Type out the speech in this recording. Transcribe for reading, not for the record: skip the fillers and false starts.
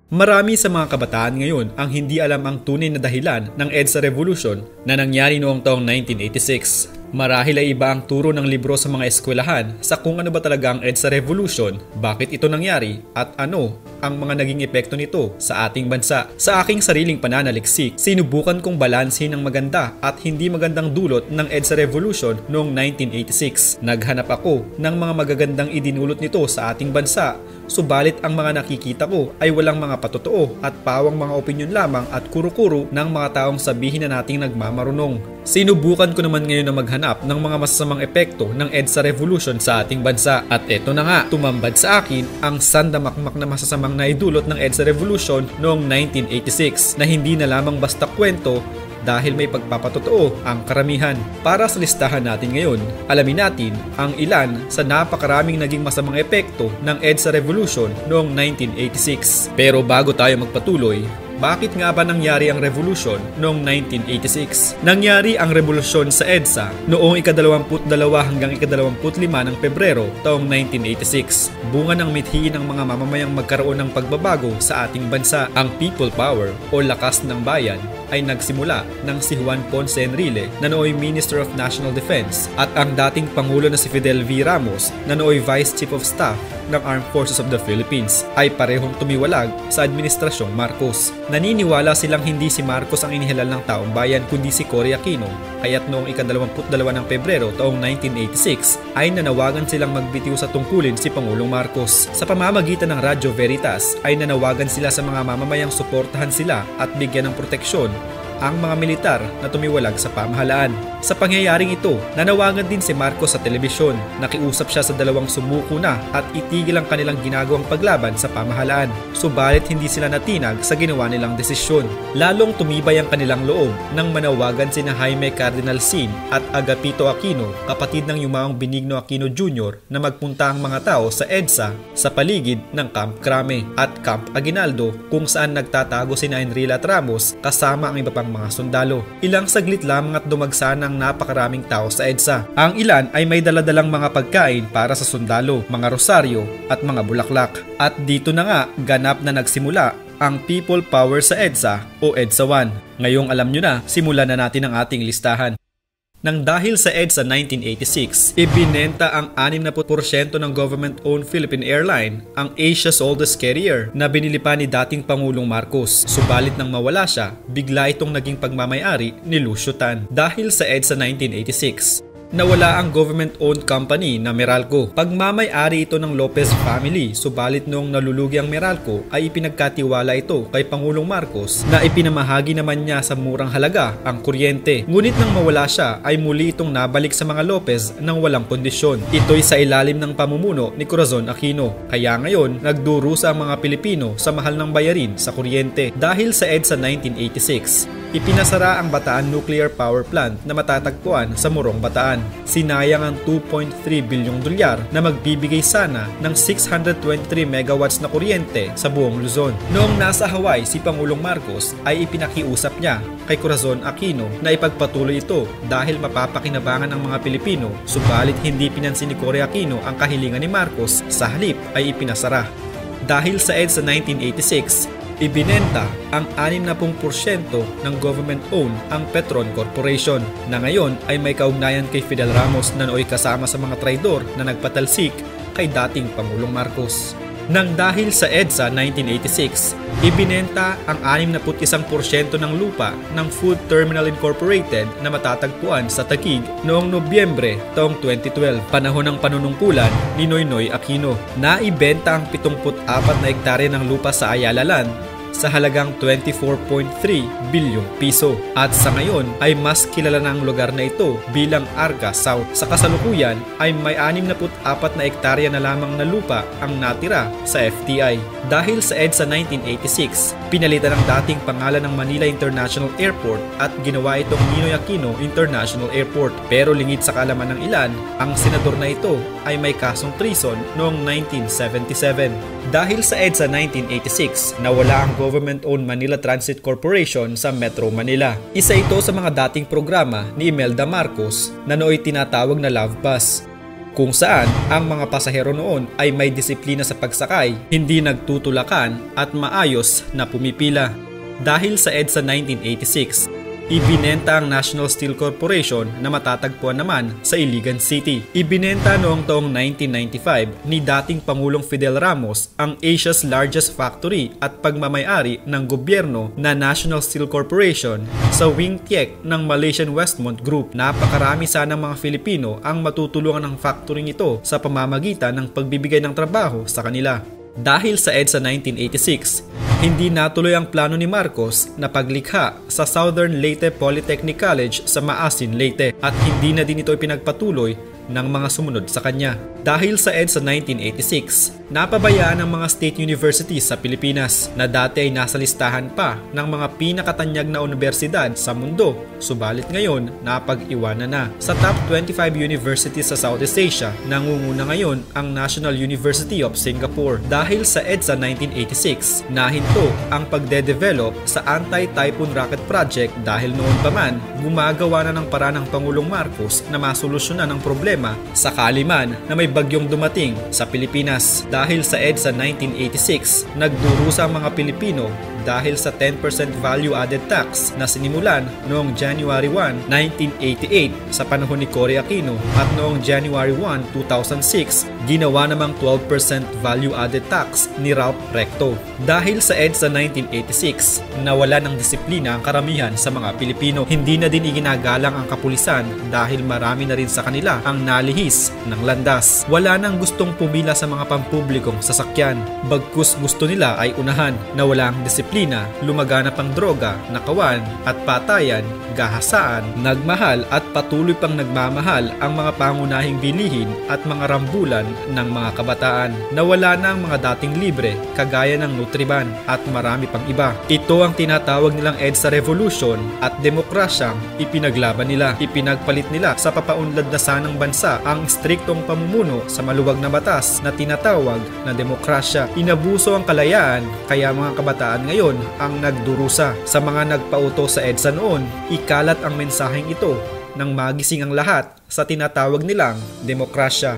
Marami sa mga kabataan ngayon ang hindi alam ang tunay na dahilan ng EDSA Revolution na nangyari noong taong 1986. Marahil ay iba ang turo ng libro sa mga eskwelahan sa kung ano ba talaga ang EDSA Revolution, bakit ito nangyari, at ano ang mga naging epekto nito sa ating bansa. Sa aking sariling pananaliksik, sinubukan kong balansin ang maganda at hindi magandang dulot ng EDSA Revolution noong 1986. Naghanap ako ng mga magagandang idinulot nito sa ating bansa, subalit ang mga nakikita ko ay walang mga patotoo at pawang mga opinyon lamang at kuro-kuro ng mga taong sabihin na nating nagmamarunong. Sinubukan ko naman ngayon na maghanap ng mga masasamang epekto ng EDSA Revolution sa ating bansa. At eto na nga, tumambad sa akin ang sandamakmak na masasamang naidulot ng EDSA Revolution noong 1986 na hindi na lamang basta kwento dahil may pagpapatotoo ang karamihan. Para sa listahan natin ngayon, alamin natin ang ilan sa napakaraming naging masamang epekto ng EDSA Revolution noong 1986. Pero bago tayo magpatuloy, bakit nga ba nangyari ang revolution noong 1986? Nangyari ang revolusyon sa EDSA noong ika-22 hanggang ika-25 ng Pebrero taong 1986. Bunga ng mithiin ng mga mamamayang magkaroon ng pagbabago sa ating bansa. Ang people power o lakas ng bayan ay nagsimula ng si Juan Ponce Enrile na nooy Minister of National Defense at ang dating Pangulo na si Fidel V. Ramos na nooy Vice Chief of Staff ng Armed Forces of the Philippines ay parehong tumiwalag sa Administrasyong Marcos. Naniniwala silang hindi si Marcos ang inihalal ng taong bayan kundi si Cory Aquino, kaya't noong ika-22 ng Pebrero taong 1986 ay nanawagan silang magbitiw sa tungkulin si Pangulong Marcos. Sa pamamagitan ng Radyo Veritas ay nanawagan sila sa mga mamamayang suportahan sila at bigyan ng proteksyon ang mga militar na tumiwalag sa pamahalaan. Sa pangyayaring ito, nanawagan din si Marcos sa telebisyon. Nakiusap siya sa dalawang sumuko na at itigil ang kanilang ginagawang paglaban sa pamahalaan. Subalit hindi sila natinag sa ginawa nilang desisyon. Lalong tumibay ang kanilang loob nang manawagan sina Jaime Cardinal Sin at Agapito Aquino, kapatid ng yumaong Benigno Aquino Jr. na magpunta ang mga tao sa EDSA sa paligid ng Camp Crame at Camp Aguinaldo kung saan nagtatago sina Enrile at Ramos kasama ang iba pang mga sundalo. Ilang saglit lamang at dumagsa ng napakaraming tao sa EDSA. Ang ilan ay may daladalang mga pagkain para sa sundalo, mga rosaryo at mga bulaklak. At dito na nga ganap na nagsimula ang people power sa EDSA o EDSA 1. Ngayong alam nyo na, simulan na natin ang ating listahan. Nang dahil sa EDSA 1986, ibinenta ang 60% ng government-owned Philippine Airline, ang Asia's oldest carrier, na binili pa ni dating Pangulong Marcos. Subalit nang mawala siya, bigla itong naging pagmamayari ni Lucio Tan. Dahil sa EDSA 1986, nawala ang government-owned company na Meralco. Pagmamay-ari ito ng Lopez family, subalit noong nalulugi ang Meralco ay ipinagkatiwala ito kay Pangulong Marcos na ipinamahagi naman niya sa murang halaga ang kuryente. Ngunit nang mawala siya ay muli itong nabalik sa mga Lopez nang walang kondisyon. Ito'y sa ilalim ng pamumuno ni Corazon Aquino. Kaya ngayon, nagdurusa ang mga Pilipino sa mahal ng bayarin sa kuryente. Dahil sa EDSA 1986, ipinasara ang Bataan Nuclear Power Plant na matatagpuan sa Morong, Bataan. Sinayang ang 2.3 bilyong dolyar na magbibigay sana ng 623 megawatts na kuryente sa buong Luzon. Noong nasa Hawaii si Pangulong Marcos ay ipinakiusap niya kay Corazon Aquino na ipagpatuloy ito dahil mapapakinabangan ng mga Pilipino, subalit hindi pinansin ni Cory Aquino ang kahilingan ni Marcos, sa halip ay ipinasara. Dahil sa EDSA 1986, ibinenta ang 60% ng government-owned ang Petron Corporation na ngayon ay may kaugnayan kay Fidel Ramos na nooy kasama sa mga traidor na nagpatalsik kay dating Pangulong Marcos. Nang dahil sa EDSA 1986, ibinenta ang 61% ng lupa ng Food Terminal Incorporated na matatagpuan sa Taguig noong Nobyembre taong 2012, panahon ng panunungkulan ni Noynoy Aquino. Naibenta ang 74 na hektarya ng lupa sa Ayala Land sa halagang 24.3 bilyong piso. At sa ngayon ay mas kilala na ang lugar na ito bilang Arca South. Sa kasalukuyan ay may 64 na hektarya na lamang na lupa ang natira sa FTI. Dahil sa EDSA 1986, pinalitan ang dating pangalan ng Manila International Airport at ginawa itong Ninoy Aquino International Airport. Pero lingid sa kaalaman ng ilan, ang senador na ito ay may kasong treason noong 1977. Dahil sa EDSA 1986, nawala ang government-owned Manila Transit Corporation sa Metro Manila. Isa ito sa mga dating programa ni Imelda Marcos na nooy tinatawag na Love Bus. kung saan ang mga pasahero noon ay may disiplina sa pagsakay, hindi nagtutulakan at maayos na pumipila. Dahil sa EDSA 1986, ibinenta ang National Steel Corporation na matatagpuan naman sa Iligan City. Ibinenta noong taong 1995 ni dating Pangulong Fidel Ramos ang Asia's largest factory at pagmamay-ari ng gobyerno na National Steel Corporation sa Wing Tiek ng Malaysian Westmont Group. Napakarami sana mga Filipino ang matutulungan ng factory ito sa pamamagitan ng pagbibigay ng trabaho sa kanila. Dahil sa EDSA 1986, hindi natuloy ang plano ni Marcos na paglikha sa Southern Leyte Polytechnic College sa Maasin, Leyte at hindi na din ito ipinagpatuloy ng mga sumunod sa kanya. Dahil sa EDSA 1986, napabayaan ang mga state universities sa Pilipinas na dati ay nasa listahan pa ng mga pinakatanyag na universidad sa mundo, subalit ngayon napag-iwanan na. Sa top 25 universities sa Southeast Asia, nangunguna ngayon ang National University of Singapore. Dahil sa EDSA 1986, nahinto ang pagde-develop sa anti-typhoon rocket project dahil noon pa man gumagawa na ng paraan ng Pangulong Marcos na masolusyonan ang problema sakali man na may bagyong dumating sa Pilipinas. Dahil sa EDSA 1986, nagdurusa ang mga Pilipino dahil sa 10% value added tax na sinimulan noong January 1, 1988 sa panahon ni Cory Aquino at noong January 1, 2006 ginawa namang 12% value added tax ni Ralph Recto. Dahil sa EDSA 1986, nawala ng disiplina ang karamihan sa mga Pilipino. Hindi na din iginagalang ang kapulisan dahil marami na rin sa kanila ang nalihis ng landas. Wala nang gustong pumila sa mga pampublikong sasakyan. Bagkus gusto nila ay unahan na walang disiplina, lumaganap ang droga, nakawan at patayan, gahasaan, nagmahal at patuloy pang nagmamahal ang mga pangunahing bilihin at mga rambulan ng mga kabataan. Nawala na ang mga dating libre kagaya ng Nutriban at marami pang iba. Ito ang tinatawag nilang EDSA Revolution at demokrasyang ipinaglaban nila. Ipinagpalit nila sa papaunlad na sanang bansa ang striktong pamumuno sa maluwag na batas na tinatawag na demokrasya. Inabuso ang kalayaan kaya mga kabataan ngayon ang nagdurusa. Sa mga nagpauto sa EDSA noon, ikalat ang mensaheng ito nang magising ang lahat sa tinatawag nilang demokrasya.